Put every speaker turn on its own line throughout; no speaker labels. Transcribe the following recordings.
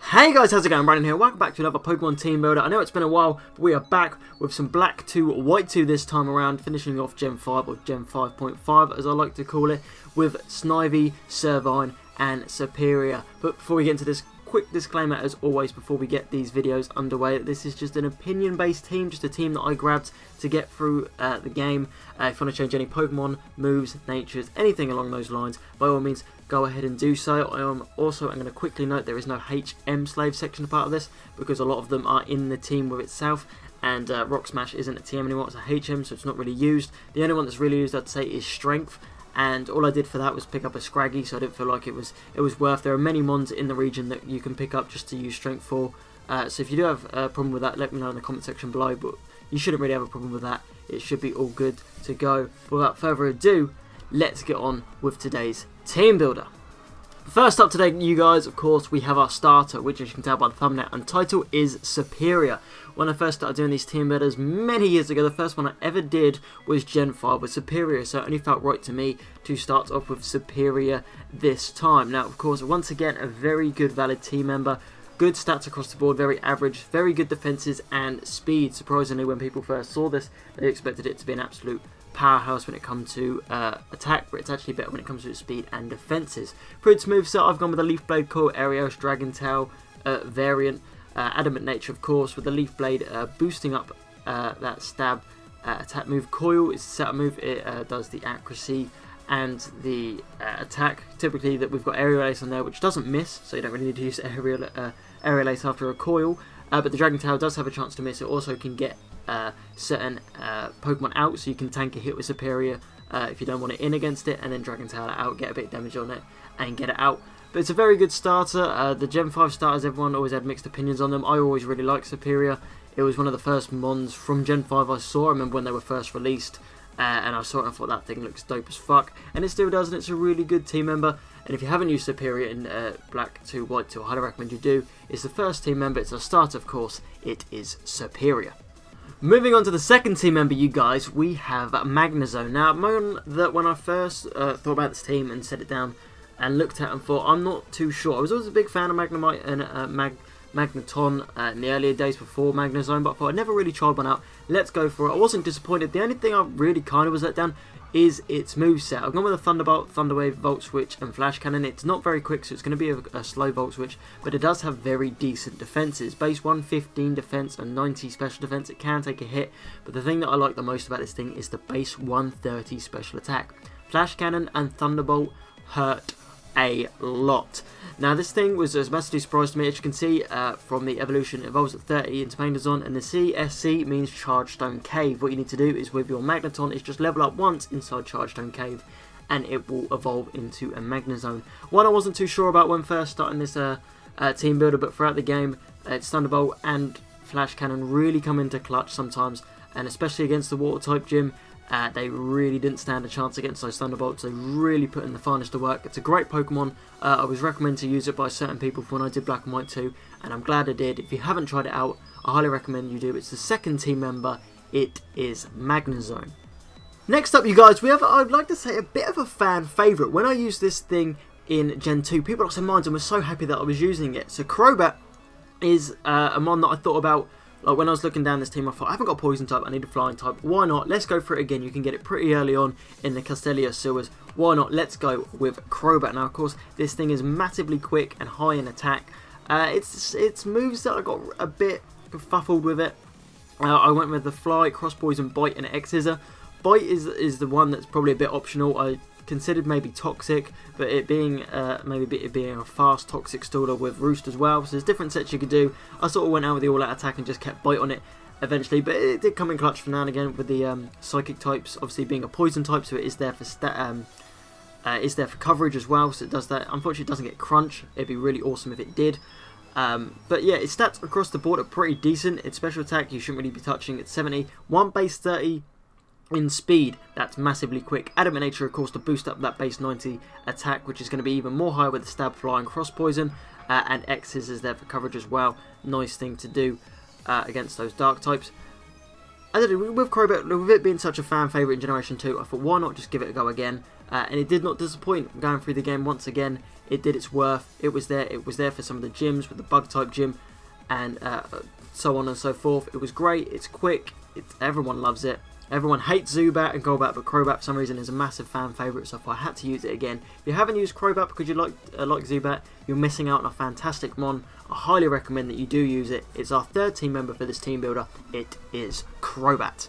Hey guys, how's it going? Brandon here. Welcome back to another Pokemon Team Builder. I know it's been a while, but we are back with some Black 2, White 2 this time around, finishing off Gen 5, or Gen 5.5 as I like to call it, with Snivy, Servine and Serperior. But before we get into this, quick disclaimer as always before we get these videos underway, this is just an opinion based team, just a team that I grabbed to get through the game. If you want to change any Pokemon, moves, natures, anything along those lines, by all means go ahead and do so. I'm going to quickly note there is no HM slave section part of this because a lot of them are in the team with itself, and Rock Smash isn't a TM anymore, it's a HM, so it's not really used. The only one that's really used I'd say is Strength, and all I did for that was pick up a Scraggy, so I didn't feel like it was worth. There are many mons in the region that you can pick up just to use Strength for, so if you do have a problem with that, let me know in the comment section below, but you shouldn't really have a problem with that. It should be all good to go. But without further ado, let's get on with today's Team Builder. First up today, you guys, of course, we have our starter, which as you can tell by the thumbnail and title is Serperior. When I first started doing these team builders many years ago, the first one I ever did was Gen 5 with Serperior, so it only felt right to me to start off with Serperior this time. Now, of course, once again, a very good valid team member. Good stats across the board, very average, very good defenses and speed. Surprisingly, when people first saw this, they expected it to be an absolute powerhouse when it comes to attack, but it's actually better when it comes to speed and defenses. For its moveset, I've gone with the Leaf Blade, Coil, Arios, Dragon Tail variant. Adamant Nature, of course, with the Leaf Blade boosting up that stab attack move. Coil is a setup move, it does the accuracy and the attack. Typically that we've got Aerial Ace on there, which doesn't miss, so you don't really need to use Aerial Ace after a Coil. But the Dragon Tail does have a chance to miss. It also can get certain Pokemon out, so you can tank a hit with Serperior if you don't want it in against it, and then Dragon Tail it out, get a bit of damage on it, and get it out. But it's a very good starter. The Gen 5 starters, everyone always had mixed opinions on them. I always really liked Serperior. It was one of the first mons from Gen 5 I saw. I remember when they were first released, and I saw it and I thought that thing looks dope as fuck. And it still does, and it's a really good team member. And if you haven't used Serperior in Black 2, White 2, I highly recommend you do. It's the first team member, it's a starter of course, it is Serperior. Moving on to the second team member, you guys, we have Magnezone. Now, when I first thought about this team and set it down and looked at it and thought, I'm not too sure. I was always a big fan of Magnemite and Magneton in the earlier days before Magnezone, but I thought I'd never really tried one out. Let's go for it. I wasn't disappointed. The only thing I really kind of was let down is its moveset. I've gone with a Thunderbolt, Thunderwave, Volt Switch and Flash Cannon. It's not very quick, so it's going to be a slow Volt Switch, but it does have very decent defenses. Base 115 defense and 90 special defense. It can take a hit, but the thing that I like the most about this thing is the base 130 special attack. Flash Cannon and Thunderbolt hurt a lot. Now this thing was a massively surprise to me. As you can see from the evolution, it evolves at 30 into Magnezone, and the CSC means Chargestone Cave. What you need to do is with your Magneton is just level up once inside Chargestone Cave and it will evolve into a Magnezone. One I wasn't too sure about when first starting this team builder, but throughout the game it's Thunderbolt and Flash Cannon really come into clutch sometimes, and especially against the water type gym. They really didn't stand a chance against those Thunderbolts. They really put in the finest of work. It's a great Pokemon. I was recommended to use it by certain people when I did Black and White 2, and I'm glad I did. If you haven't tried it out, I highly recommend you do. It's the second team member. It is Magnezone. Next up, you guys, we have, I'd like to say, a bit of a fan favourite. When I used this thing in Gen 2, people lost their minds and were so happy that I was using it. So Crobat is a mon that I thought about. Like when I was looking down this team, I thought, I haven't got Poison type, I need a Flying type. Why not? Let's go for it again. You can get it pretty early on in the Castelia sewers. Why not? Let's go with Crobat. Now, of course, this thing is massively quick and high in attack. Its moves that I got a bit fuffled with it. I went with the Fly, Cross Poison, Bite, and X-Scissor. Bite is the one that's probably a bit optional. I considered maybe Toxic, but it being it being a fast Toxic Stooler with Roost as well. So there's different sets you could do. I sort of went out with the all-out attack and just kept Bite on it eventually, but it did come in clutch for now and again with the Psychic types, obviously being a Poison type, so it is there for coverage as well. So it does that. Unfortunately, it doesn't get Crunch. It'd be really awesome if it did. But yeah, its stats across the board are pretty decent. Its special attack you shouldn't really be touching. It's 70, one base 30. In speed, that's massively quick. Adamant Nature, of course, to boost up that base 90 attack, which is going to be even more high with the Stab, Fly, and Cross Poison. And X's is there for coverage as well. Nice thing to do against those dark types. I don't know, with Crobat, with it being such a fan favourite in Generation 2, I thought, why not just give it a go again? And it did not disappoint. Going through the game once again, it did its worth. It was there for some of the gyms, with the bug type gym, and so on and so forth. It was great. It's quick. Everyone loves it. Everyone hates Zubat and Golbat, but Crobat for some reason is a massive fan favourite, so if I had to use it again. If you haven't used Crobat because you like Zubat, you're missing out on a fantastic mon. I highly recommend that you do use it. It's our third team member for this team builder. It is Crobat.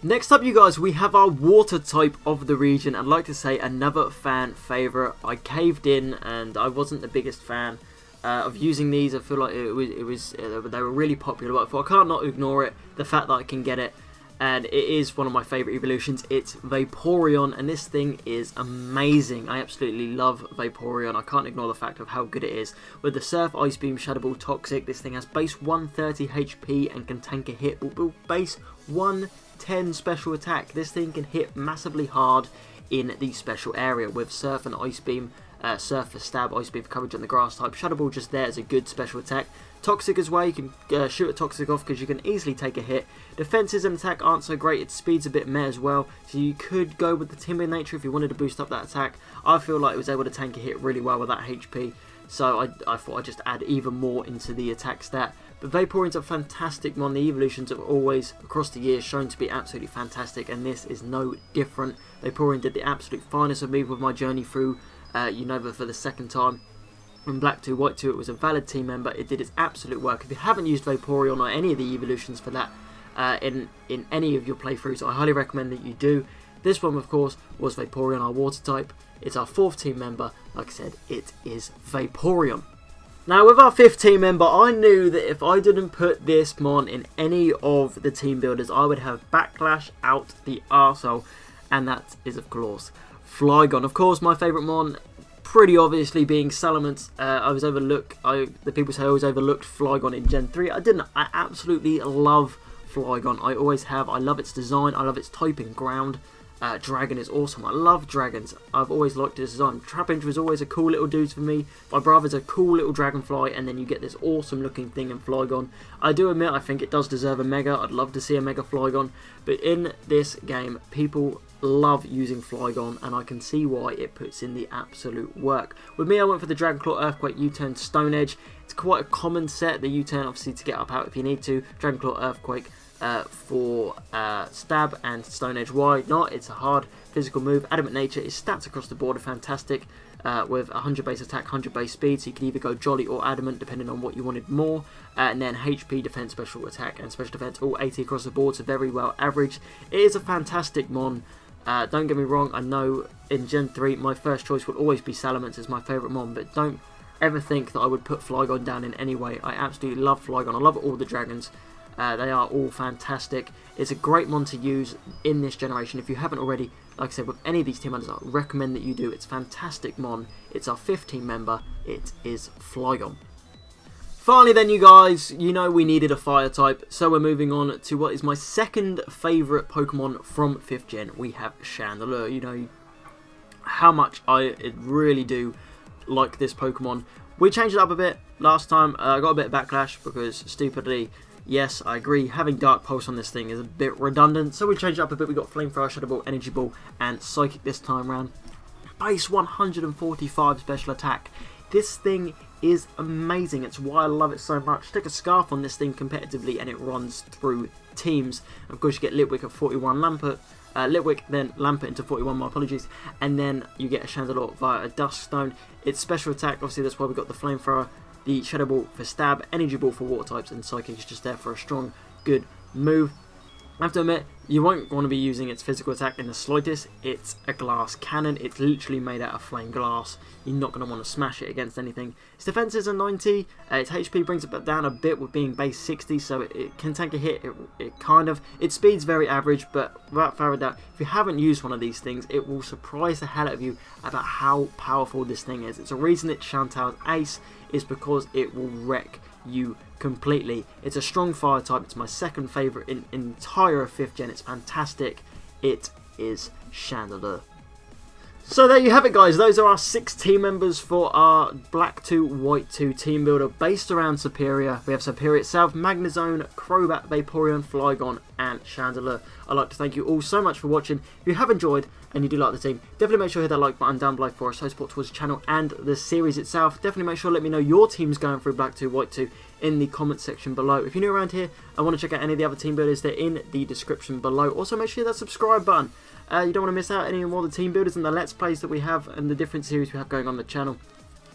Next up, you guys, we have our water type of the region. I'd like to say another fan favourite. I caved in and I wasn't the biggest fan of using these. I feel like they were really popular, but I thought I can't not ignore it, the fact that I can get it. And it is one of my favourite evolutions. It's Vaporeon, and this thing is amazing. I absolutely love Vaporeon. I can't ignore the fact of how good it is. With the Surf, Ice Beam, Shadow Ball, Toxic, this thing has base 130 HP and can tank a hit with base 110 special attack. This thing can hit massively hard in the special area with Surf and Ice Beam. Surf for stab, Ice Beam for coverage on the grass type. Shadow Ball just there as a good special attack. Toxic as well, you can shoot a Toxic off because you can easily take a hit. Defenses and attack aren't so great, its speed's a bit meh as well, so you could go with the Timber nature if you wanted to boost up that attack. I feel like it was able to tank a hit really well with that HP, so I thought I'd just add even more into the attack stat. But Vaporeon's a fantastic mon. The evolutions have always, across the years, shown to be absolutely fantastic, and this is no different. Vaporeon did the absolute finest of me with my journey through Unova for the second time. From Black 2, White 2, it was a valid team member. It did its absolute work. If you haven't used Vaporeon or any of the evolutions for that in any of your playthroughs, I highly recommend that you do. This one, of course, was Vaporeon, our water type. It's our fourth team member. Like I said, it is Vaporeon. Now, with our fifth team member, I knew that if I didn't put this mon in any of the team builders, I would have Backlash out the arsehole. And that is, of course, Flygon. Of course, my favourite mon, pretty obviously being Salamence. The people say I always overlooked Flygon in Gen 3. I didn't. I absolutely love Flygon. I always have. I love its design. I love its type in ground. Dragon is awesome. I love dragons. I've always liked its design. Trapinch was always a cool little dude for me. My brother's a cool little dragonfly, and then you get this awesome looking thing in Flygon. I do admit I think it does deserve a Mega. I'd love to see a Mega Flygon, but in this game, people love using Flygon, and I can see why it puts in the absolute work. With me, I went for the Dragonclaw, Earthquake, U-Turn, Stone Edge. It's quite a common set, the U-Turn obviously to get up out if you need to. Dragonclaw, Earthquake for stab, and Stone Edge. Why not? It's a hard physical move. Adamant Nature, is stats across the board are fantastic with 100 base attack, 100 base speed, so you can either go Jolly or Adamant depending on what you wanted more. And then HP, defense, special attack, and special defense, all 80 across the board, so very well averaged. It is a fantastic mon. Don't get me wrong, I know in Gen 3 my first choice will always be Salamence as my favourite mon, but don't ever think that I would put Flygon down in any way. I absolutely love Flygon. I love all the dragons. They are all fantastic. It's a great mon to use in this generation. If you haven't already, like I said, with any of these team members, I recommend that you do. It's fantastic mon. It's our 5th team member. It is Flygon. Finally then, you guys, you know we needed a fire type, so we're moving on to what is my second favourite Pokemon from 5th gen. We have Chandelure. You know how much I really do like this Pokemon. We changed it up a bit last time. I got a bit of backlash because, stupidly, yes, I agree, having Dark Pulse on this thing is a bit redundant, so we changed it up a bit. We got Flamethrower, Shadow Ball, Energy Ball, and Psychic this time around. Base 145 special attack. This thing is amazing. It's why I love it so much. Stick a Scarf on this thing competitively and it runs through teams. Of course, you get Litwick at 41, Litwick, then Lampert into 41, my apologies, and then you get a Chandelure via a Duskstone. It's special attack, obviously that's why we got the Flamethrower, the Shadow Ball for stab, Energy Ball for water types, and Psychic is just there for a strong, good move. I have to admit, you won't want to be using its physical attack in the slightest. It's a glass cannon. It's literally made out of flame glass. You're not going to want to smash it against anything. Its defenses are 90. Its HP brings it down a bit with being base 60, so it can tank a hit. Its speed's very average, but without further doubt, if you haven't used one of these things, it will surprise the hell out of you about how powerful this thing is. It's a reason it's Chantal's ace, is because it will wreck you completely. It's a strong fire type. It's my second favourite in entire 5th gen. It's fantastic. It is Chandelure. So there you have it, guys. Those are our 6 team members for our Black 2, White 2 team builder based around Superior. We have Superior itself, Magnezone, Crobat, Vaporeon, Flygon, and Chandelure. I'd like to thank you all so much for watching. If you have enjoyed and you do like the team, definitely make sure you hit that like button down below for us, so support towards the channel and the series itself. Definitely make sure to let me know your team's going through Black 2, White 2 in the comment section below. If you're new around here and want to check out any of the other team builders, they're in the description below. Also, make sure you hit that subscribe button. You don't want to miss out any more of the team builders and the Let's Plays that we have and the different series we have going on the channel.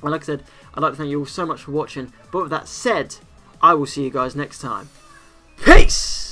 And like I said, I'd like to thank you all so much for watching. But with that said, I will see you guys next time. Peace!